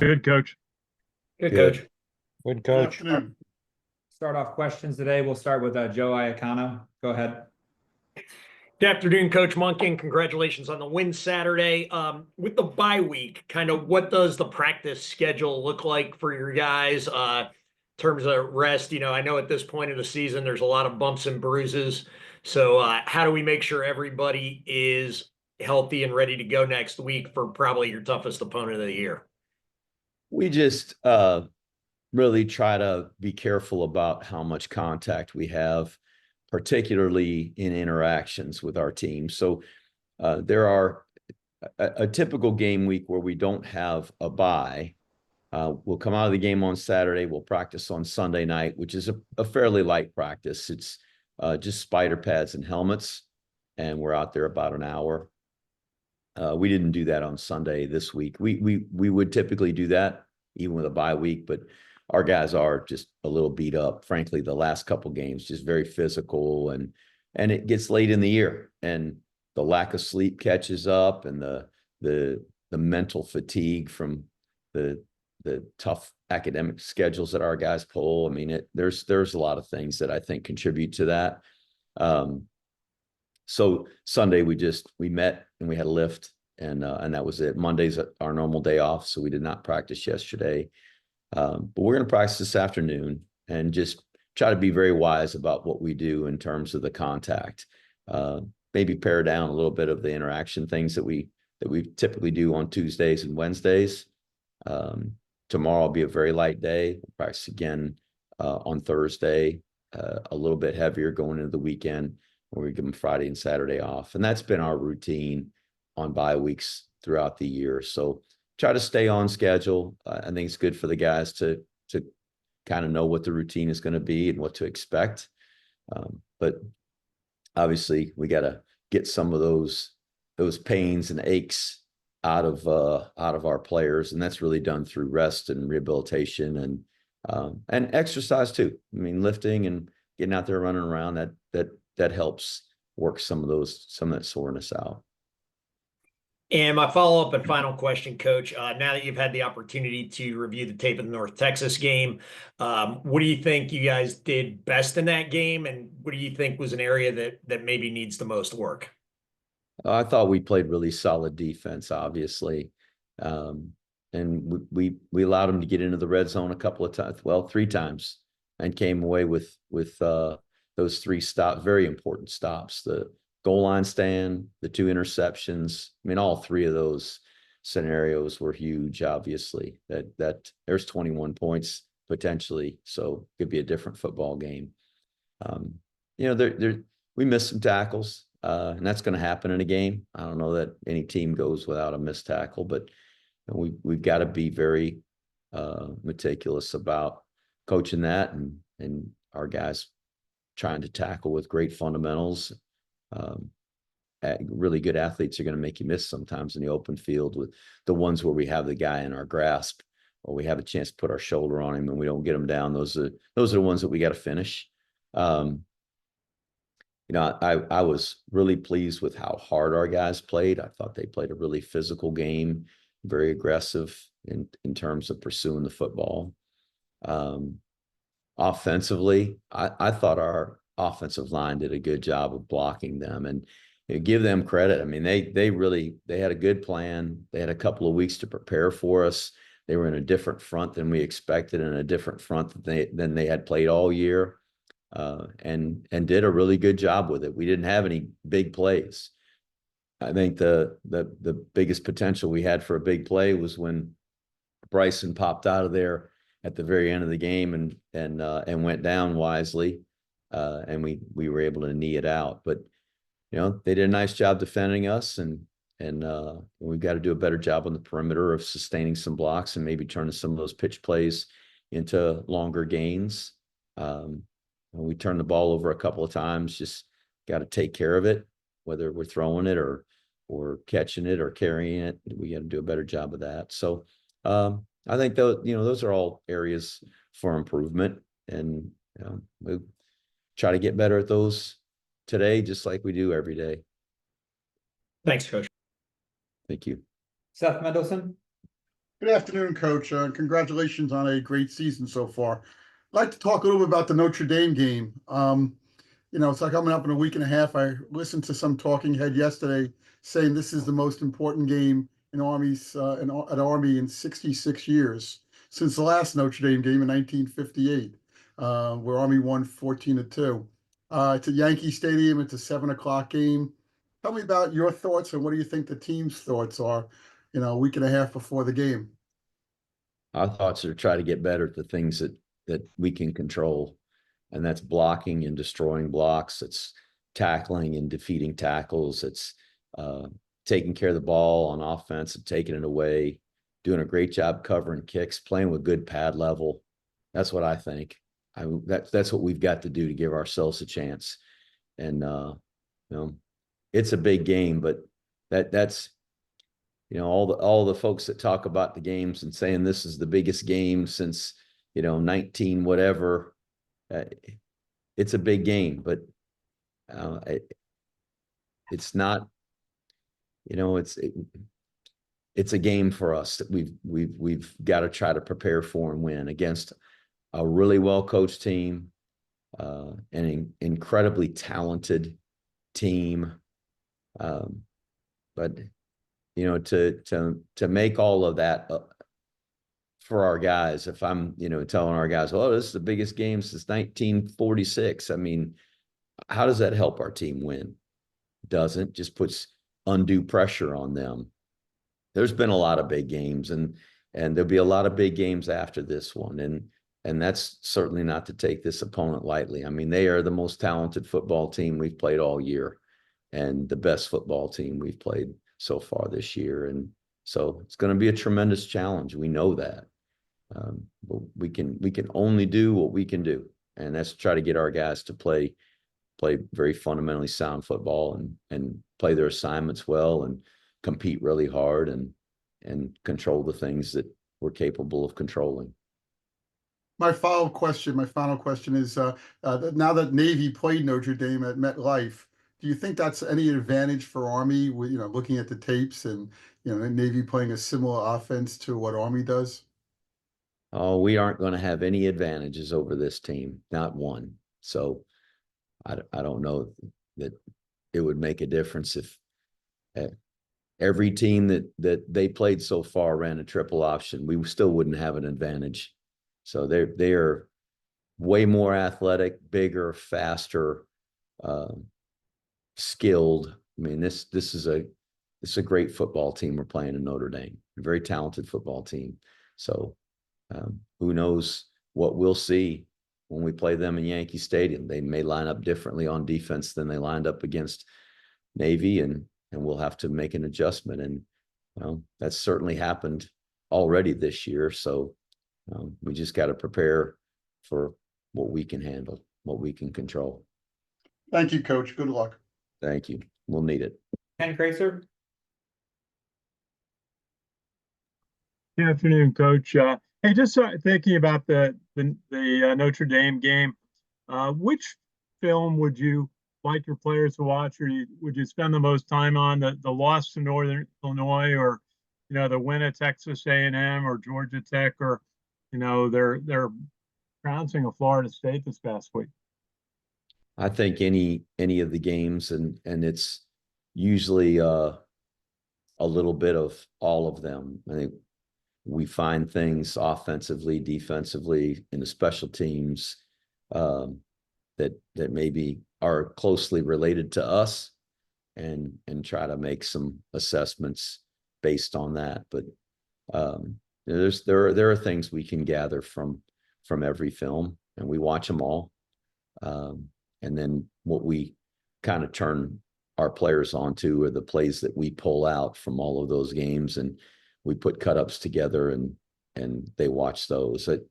Good, coach. Good, Good. coach. Good Good coach. afternoon. Start off questions today. We'll start with Joe Iacano. Go ahead. Good afternoon, Coach Monken. Congratulations on the win Saturday. With the bye week, kind of what does the practice schedule look like for your guys in terms of rest? I know at this point of the season, there's a lot of bumps and bruises. So how do we make sure everybody is healthy and ready to go next week for probably your toughest opponent of the year? We just really try to be careful about how much contact we have, particularly in interactions with our team. So there are a typical game week where we don't have a bye. We'll come out of the game on Saturday. We'll practice on Sunday night, which is a fairly light practice. It's just spider pads and helmets, and we're out there about an hour. We didn't do that on Sunday this week. We would typically do that even with a bye week, but our guys are just a little beat up. Frankly, the last couple games just very physical, and it gets late in the year, and the lack of sleep catches up, and the mental fatigue from the tough academic schedules that our guys pull. I mean, there's a lot of things that I think contribute to that. So Sunday we met and we had a lift, and that was it. Monday's our normal day off, so we did not practice yesterday. But we're going to practice this afternoon and just try to be very wise about what we do in terms of the contact. Maybe pare down a little bit of the interaction things that we typically do on Tuesdays and Wednesdays. Tomorrow will be a very light day. We'll practice again on Thursday, a little bit heavier going into the weekend, where we give them Friday and Saturday off. And that's been our routine on bye weeks throughout the year. So try to stay on schedule. I think it's good for the guys to kind of know what the routine is going to be and what to expect. But obviously we got to get some of those pains and aches out of our players, and that's really done through rest and rehabilitation and exercise too. I mean, lifting and getting out there running around, that helps work some of that soreness out. And my follow-up and final question, Coach, now that you've had the opportunity to review the tape of the North Texas game, what do you think you guys did best in that game? And what do you think was an area that maybe needs the most work? I thought we played really solid defense, obviously. And we allowed them to get into the red zone a couple of times, well, 3 times, and came away with those 3 stops, very important stops. The goal line stand, the 2 interceptions. I mean, all 3 of those scenarios were huge, obviously. That there's 21 points potentially, so it could be a different football game. We missed some tackles, and that's going to happen in a game. I don't know that any team goes without a missed tackle, but we've got to be very meticulous about coaching that, and our guys trying to tackle with great fundamentals. Really good athletes are going to make you miss sometimes in the open field, with the ones where we have the guy in our grasp, or we have a chance to put our shoulder on him and we don't get him down. Those are the ones that we got to finish. I was really pleased with how hard our guys played. I thought they played a really physical game, very aggressive in terms of pursuing the football. Offensively, I thought our offensive line did a good job of blocking them, and give them credit. I mean, they had a good plan. They had a couple of weeks to prepare for us. They were in a different front than we expected, and a different front than they had played all year, and did a really good job with it. We didn't have any big plays. I think the biggest potential we had for a big play was when Bryson popped out of there at the very end of the game and went down wisely, and we were able to knee it out. But they did a nice job defending us, and we've got to do a better job on the perimeter of sustaining some blocks and maybe turning some of those pitch plays into longer gains. We turned the ball over a couple of times. Just got to take care of it, whether we're throwing it or catching it or carrying it. We got to do a better job of that. So I think those are all areas for improvement, and we try to get better at those today, just like we do every day. Thanks, Coach. Thank you. Seth Mendelson. Good afternoon, Coach. Congratulations on a great season so far. I'd like to talk a little bit about the Notre Dame game. It's like coming up in a week and a half. I listened to some talking head yesterday saying this is the most important game in at Army in 66 years since the last Notre Dame game in 1958, where Army won 14-2. It's at Yankee Stadium. It's a 7 o'clock game. Tell me about your thoughts and what do you think the team's thoughts are, a week and a half before the game. Our thoughts are to try to get better at the things that we can control, and that's blocking and destroying blocks. It's tackling and defeating tackles. It's taking care of the ball on offense and taking it away, doing a great job covering kicks, playing with good pad level. That's what I think. That's what we've got to do to give ourselves a chance. And it's a big game, but that's all the folks that talk about the games and saying this is the biggest game since 19 whatever. It's a big game, but it's not. It's a game for us that we've got to try to prepare for and win against a really well coached team, an incredibly talented team, but to make all of that for our guys, if I'm telling our guys, oh, this is the biggest game since 1946, I mean, how does that help our team win? Doesn't. Just puts undue pressure on them. There's been a lot of big games, and there'll be a lot of big games after this one, and that's certainly not to take this opponent lightly. I mean, they are the most talented football team we've played all year, and the best football team we've played so far this year. And so it's going to be a tremendous challenge. We know that. But we can only do what we can do. And that's try to get our guys to play very fundamentally sound football and play their assignments well and compete really hard and control the things that we're capable of controlling. My final question is, now that Navy played Notre Dame at MetLife, do you think that's any advantage for Army with, looking at the tapes and, Navy playing a similar offense to what Army does? Oh, we aren't going to have any advantages over this team, not one. So I don't know that it would make a difference if every team that they played so far ran a triple option. We still wouldn't have an advantage. So they are way more athletic, bigger, faster, skilled. I mean, this is a great football team we're playing in Notre Dame, a very talented football team. So who knows what we'll see when we play them in Yankee Stadium. They may line up differently on defense than they lined up against Navy, and we'll have to make an adjustment. And that's certainly happened already this year. So we just got to prepare for what we can handle, what we can control. Thank you, Coach. Good luck. Thank you. We'll need it. Ken Kraser? Good afternoon, Coach. Hey, just thinking about the Notre Dame game, which film would you like your players to watch, or would you spend the most time on the loss to Northern Illinois, or the win at Texas A&M or Georgia Tech, or they're trouncing of Florida State this past week? I think any of the games, and it's usually a little bit of all of them. I think we find things offensively, defensively, in the special teams that maybe are closely related to us, and try to make some assessments based on that. But there are things we can gather from every film, and we watch them all. And then what we kind of turn our players onto are the plays that we pull out from all of those games, and we put cut-ups together and they watch those. It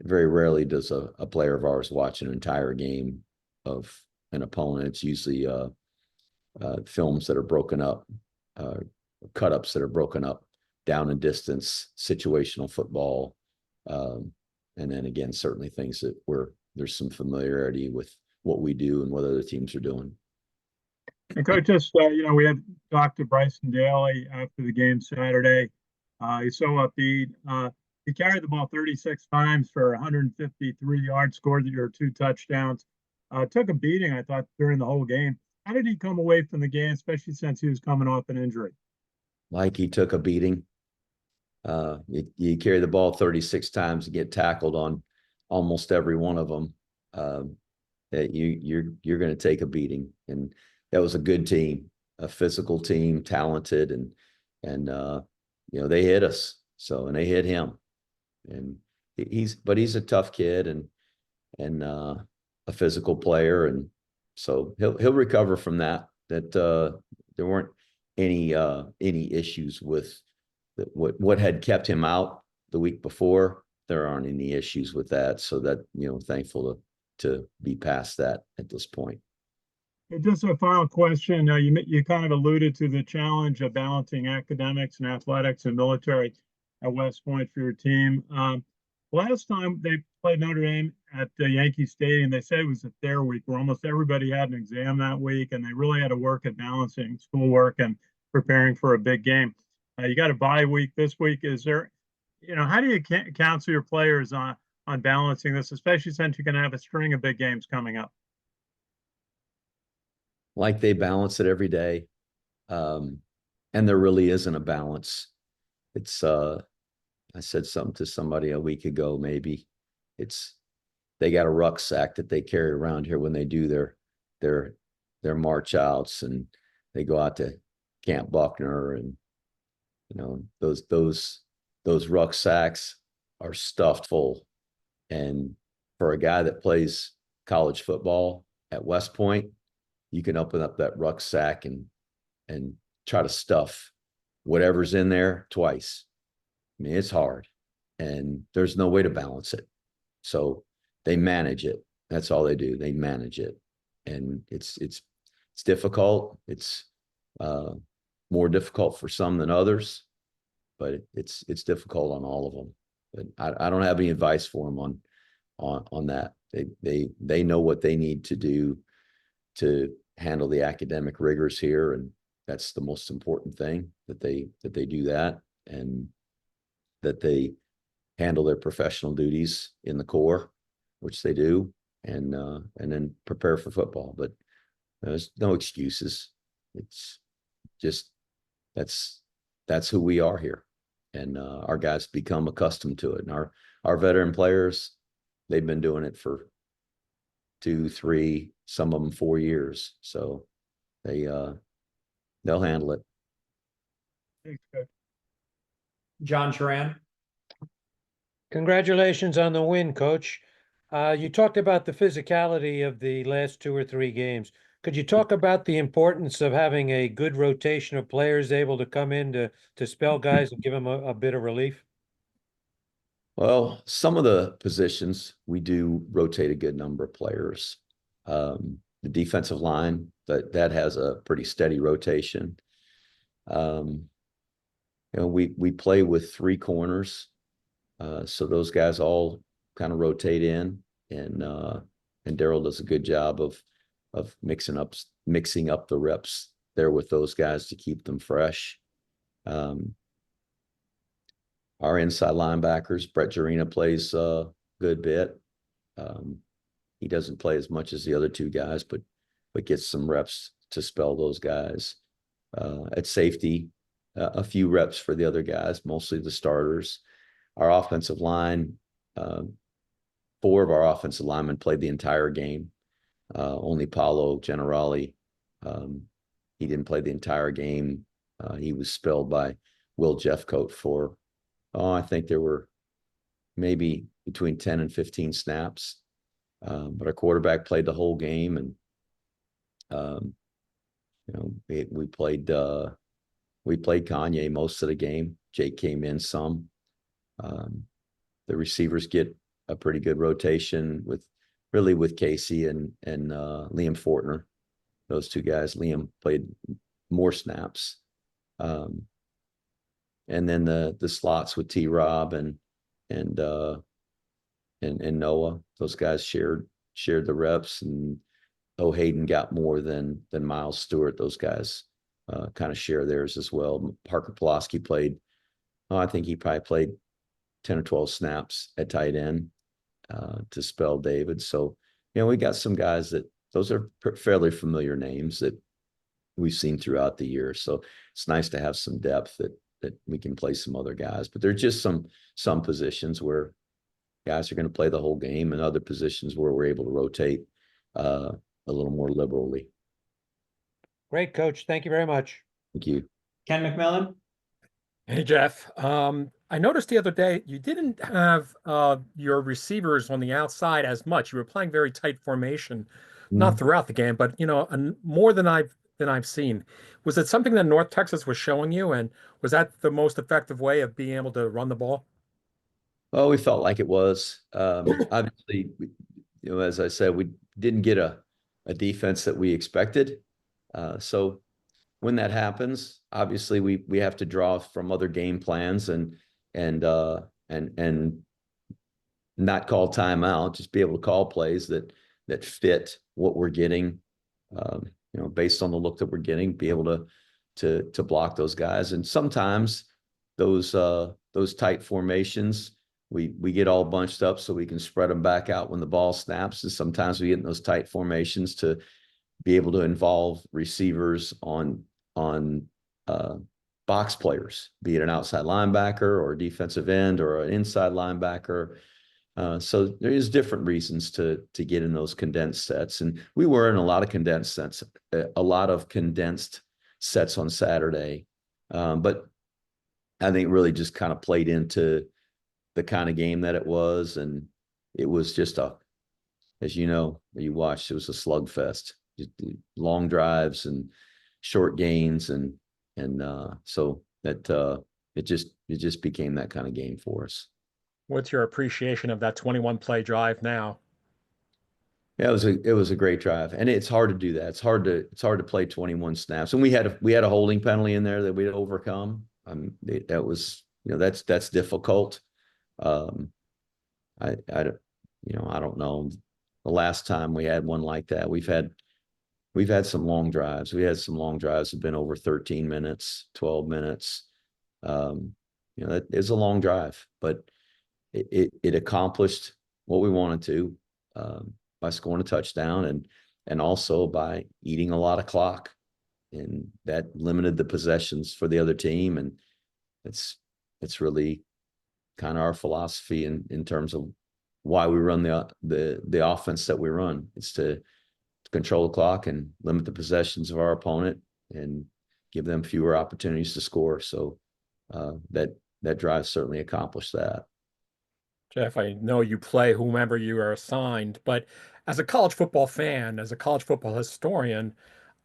very rarely does a player of ours watch an entire game of an opponent. It's usually films that are broken up, cut-ups that are broken up, down and distance, situational football. And then again, certainly things that there's some familiarity with what we do and what other teams are doing. And Coach, just we had Dr. Bryson Daly after the game Saturday. He's so upbeat. He carried the ball 36 times for 153 yards, scored your 2 touchdowns. Took a beating, I thought, during the whole game. How did he come away from the game, especially since he was coming off an injury? Like he took a beating. You carry the ball 36 times and get tackled on almost every one of them. That you're going to take a beating, and that was a good team, a physical team, talented, and they hit us. So, and they hit him, and he's a tough kid and a physical player, and so he'll recover from that. That there weren't any issues with what had kept him out the week before. There aren't any issues with that, so that thankful to be past that at this point. And just a final question. You kind of alluded to the challenge of balancing academics and athletics and military at West Point for your team. Last time they played Notre Dame at the Yankee Stadium, they said it was their week where almost everybody had an exam that week, and they really had to work at balancing schoolwork and preparing for a big game. You got a bye week this week. Is there, how do you counsel your players on balancing this, especially since you're going to have a string of big games coming up? Like they balance it every day. And there really isn't a balance. It's, I said something to somebody a week ago, maybe. They got a rucksack that they carry around here when they do their march outs, and they go out to Camp Buckner, and those rucksacks are stuffed full. And for a guy that plays college football at West Point, you can open up that rucksack and try to stuff whatever's in there twice. I mean, it's hard, and there's no way to balance it. So they manage it. That's all they do. They manage it, and it's difficult. It's more difficult for some than others, but it's difficult on all of them. But I don't have any advice for them on that. They know what they need to do to handle the academic rigors here, and that's the most important thing, that they do that, and that they handle their professional duties in the Corps, which they do, and then prepare for football. But there's no excuses. It's just that's who we are here, and our guys become accustomed to it. And our veteran players, they've been doing it for 2, 3, some of them 4 years, so they'll handle it. Thanks, Coach. John Charan. Congratulations on the win, Coach. You talked about the physicality of the last 2 or 3 games. Could you talk about the importance of having a good rotation of players able to come in to spell guys and give them a bit of relief? Well, some of the positions we do rotate a good number of players. The defensive line, that has a pretty steady rotation. We play with 3 corners, so those guys all kind of rotate in, and Daryl does a good job of mixing up the reps there with those guys to keep them fresh. Our inside linebackers, Brett Jarena plays a good bit. He doesn't play as much as the other 2 guys, but gets some reps to spell those guys. At safety, a few reps for the other guys, mostly the starters. Our offensive line, 4 of our offensive linemen played the entire game. Only Paulo Generali, he didn't play the entire game. He was spelled by Will Jeffcoat for, I think there were maybe between 10 and 15 snaps. But our quarterback played the whole game, and we played Kanye most of the game. Jake came in some. The receivers get a pretty good rotation with Casey and Liam Fortner. Those 2 guys. Liam played more snaps. And then the slots with T-Rob and Noah. Those guys shared the reps, and Hayden got more than Miles Stewart. Those guys kind of share theirs as well. Parker Pulaski played oh, I think he probably played 10 or 12 snaps at tight end to spell David. So, we got some guys that those are fairly familiar names that we've seen throughout the year. So it's nice to have some depth that we can play some other guys. But there's just some positions where guys are going to play the whole game, and other positions where we're able to rotate a little more liberally. Great, Coach. Thank you very much. Thank you. Ken McMillan? Hey, Jeff. I noticed the other day you didn't have your receivers on the outside as much. You were playing very tight formation, not throughout the game, but more than I've seen. Was it something that North Texas was showing you, and was that the most effective way of being able to run the ball? Well, we felt like it was. Obviously, as I said, we didn't get a defense that we expected. So when that happens, obviously we have to draw from other game plans and not call timeout, just be able to call plays that fit what we're getting, based on the look that we're getting, be able to block those guys. And sometimes those tight formations, we get all bunched up so we can spread them back out when the ball snaps. And sometimes we get in those tight formations to be able to involve receivers on box players, be it an outside linebacker or a defensive end or an inside linebacker. So there is different reasons to get in those condensed sets. And we were in a lot of condensed sets on Saturday. But I think really just kind of played into the kind of game that it was. And it was just as you watched, it was a slugfest, just long drives and short gains. And so that it just became that kind of game for us. What's your appreciation of that 21 play drive now? Yeah, it was a great drive, and it's hard to do that. It's hard to play 21 snaps, and we had a holding penalty in there that we had overcome. That was that's difficult. I don't know. The last time we had one like that, we've had some long drives. We had some long drives that have been over 13 minutes, 12 minutes. That is a long drive, but it accomplished what we wanted to by scoring a touchdown and also by eating a lot of clock, and that limited the possessions for the other team. And it's really kind of our philosophy in terms of why we run the offense that we run. It's to control the clock and limit the possessions of our opponent and give them fewer opportunities to score. So that drive certainly accomplished that. Jeff, I know you play whomever you are assigned, but as a college football fan, as a college football historian,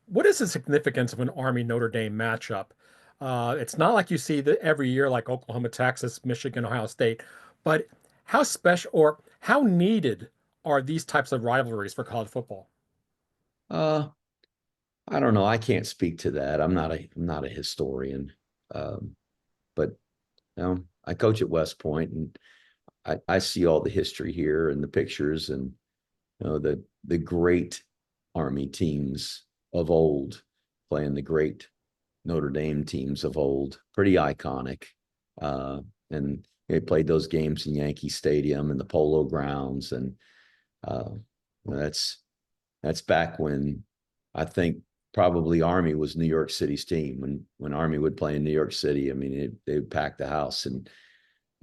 what is the significance of an Army Notre Dame matchup? It's not like you see that every year, like Oklahoma, Texas, Michigan, Ohio State, but how special or how needed are these types of rivalries for college football? I don't know. I can't speak to that. I'm not a historian, but I coach at West Point, and I see all the history here and the pictures, and the great Army teams of old playing the great Notre Dame teams of old. Pretty iconic, and they played those games in Yankee Stadium and the Polo Grounds, and that's back when I think probably Army was New York City's team. When Army would play in New York City, I mean, they would pack the house, and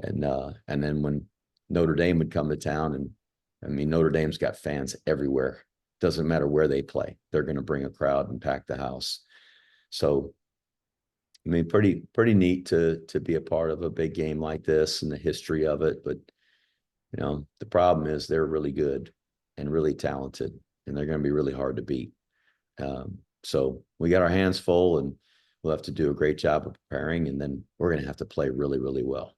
then when Notre Dame would come to town, and I mean, Notre Dame's got fans everywhere. Doesn't matter where they play, they're going to bring a crowd and pack the house. So, I mean, pretty neat to be a part of a big game like this and the history of it. But the problem is they're really good and really talented, and they're going to be really hard to beat. So we got our hands full, and we'll have to do a great job of preparing, and then we're going to have to play really, really well.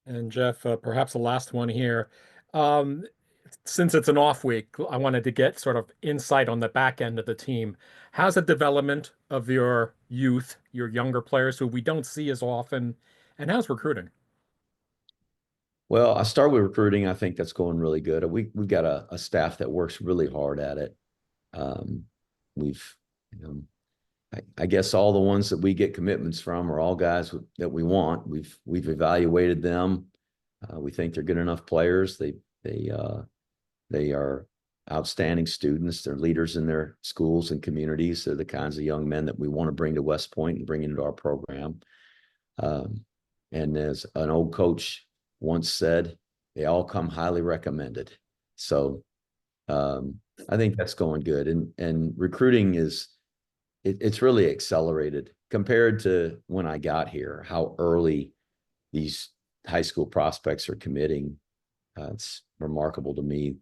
And Jeff, perhaps the last one here. Since it's an off week, I wanted to get sort of insight on the back end of the team. How's the development of your youth, your younger players who we don't see as often, and how's recruiting? Well, I start with recruiting. I think that's going really good. We've got a staff that works really hard at it. We've I guess all the ones that we get commitments from are all guys that we want. We've evaluated them. We think they're good enough players. They are outstanding students. They're leaders in their schools and communities. They're the kinds of young men that we want to bring to West Point and bring into our program. And as an old coach once said, they all come highly recommended. So I think that's going good. And recruiting it's really accelerated compared to when I got here, how early these high school prospects are committing. It's remarkable to me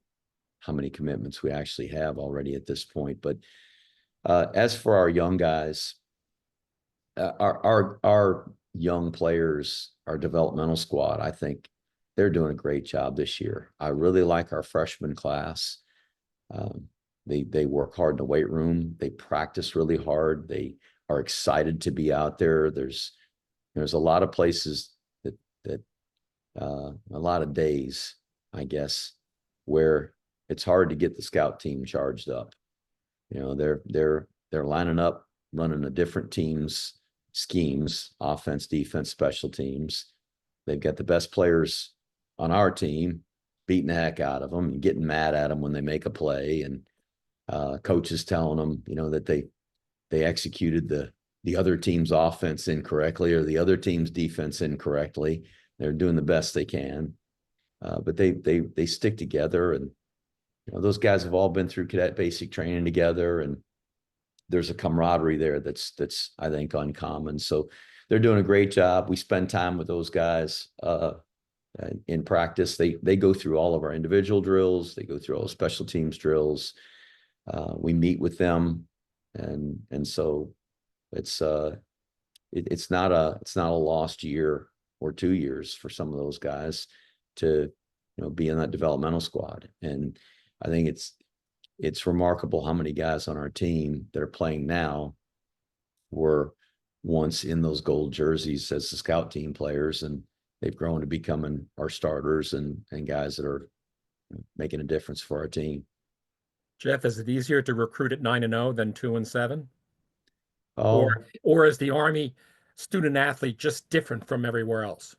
how many commitments we actually have already at this point. But as for our young guys, our young players, our developmental squad, I think they're doing a great job this year. I really like our freshman class. They work hard in the weight room. They practice really hard. They are excited to be out there. There's a lot of places that a lot of days, I guess, where it's hard to get the scout team charged up. They're lining up, running a different team's schemes, offense, defense, special teams. They've got the best players on our team, beating the heck out of them and getting mad at them when they make a play, and coaches telling them, that they executed the other team's offense incorrectly or the other team's defense incorrectly. They're doing the best they can, but they stick together, and those guys have all been through cadet basic training together, and there's a camaraderie there that's I think uncommon. So they're doing a great job. We spend time with those guys in practice. They go through all of our individual drills. They go through all the special teams drills. We meet with them, and so it's not a lost year or 2 years for some of those guys to be in that developmental squad. And I think it's remarkable how many guys on our team that are playing now were once in those gold jerseys as the scout team players, and they've grown to becoming our starters and guys that are making a difference for our team. Jeff, is it easier to recruit at 9-0 than 2-7? Oh, Or is the Army student athlete just different from everywhere else?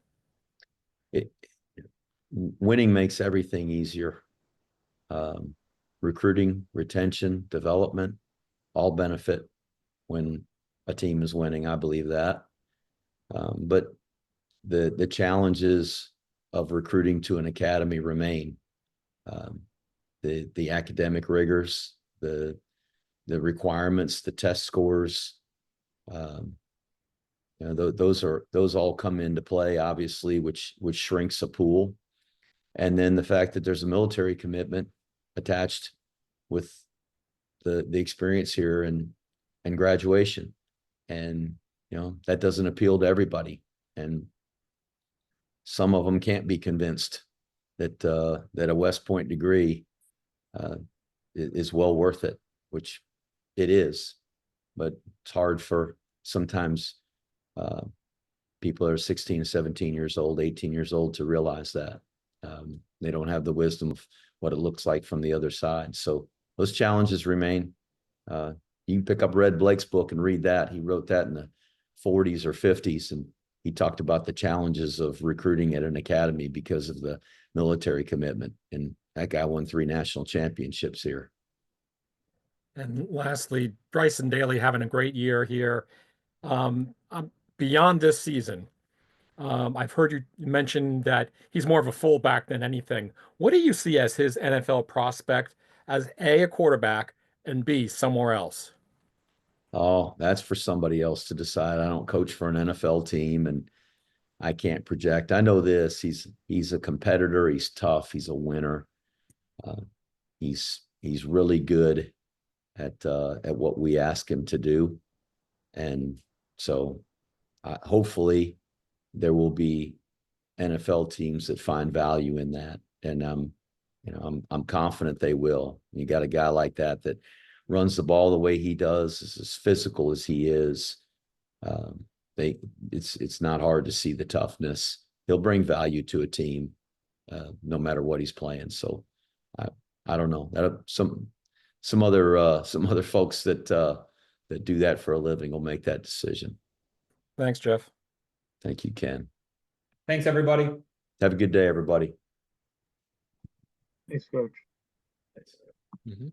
Winning makes everything easier. Recruiting, retention, development, all benefit when a team is winning. I believe that. But the challenges of recruiting to an academy remain. The academic rigors, the requirements, the test scores, those all come into play, obviously, which shrinks a pool. And then the fact that there's a military commitment attached with the experience here and graduation. And, that doesn't appeal to everybody. And some of them can't be convinced that a West Point degree is well worth it, which it is. But it's hard for sometimes people that are 16, 17 years old, 18 years old to realize that. They don't have the wisdom of what it looks like from the other side. So those challenges remain. You can pick up Red Blake's book and read that. He wrote that in the 40s or 50s, and he talked about the challenges of recruiting at an academy because of the military commitment. And that guy won 3 national championships here. And lastly, Bryson Daly having a great year here. Beyond this season, I've heard you mention that he's more of a fullback than anything. What do you see as his NFL prospect as A, a quarterback, and B, somewhere else? Oh, that's for somebody else to decide. I don't coach for an NFL team, and I can't project. I know this. He's a competitor. He's tough. He's a winner. He's really good at what we ask him to do, and so hopefully there will be NFL teams that find value in that, and I'm confident they will. You got a guy like that runs the ball the way he does, is as physical as he is. It's not hard to see the toughness. He'll bring value to a team, no matter what he's playing. So I don't know that some other folks that that do that for a living will make that decision. Thanks, Jeff. Thank you, Ken. Thanks, everybody. Have a good day, everybody. Thanks, Coach. Mhm.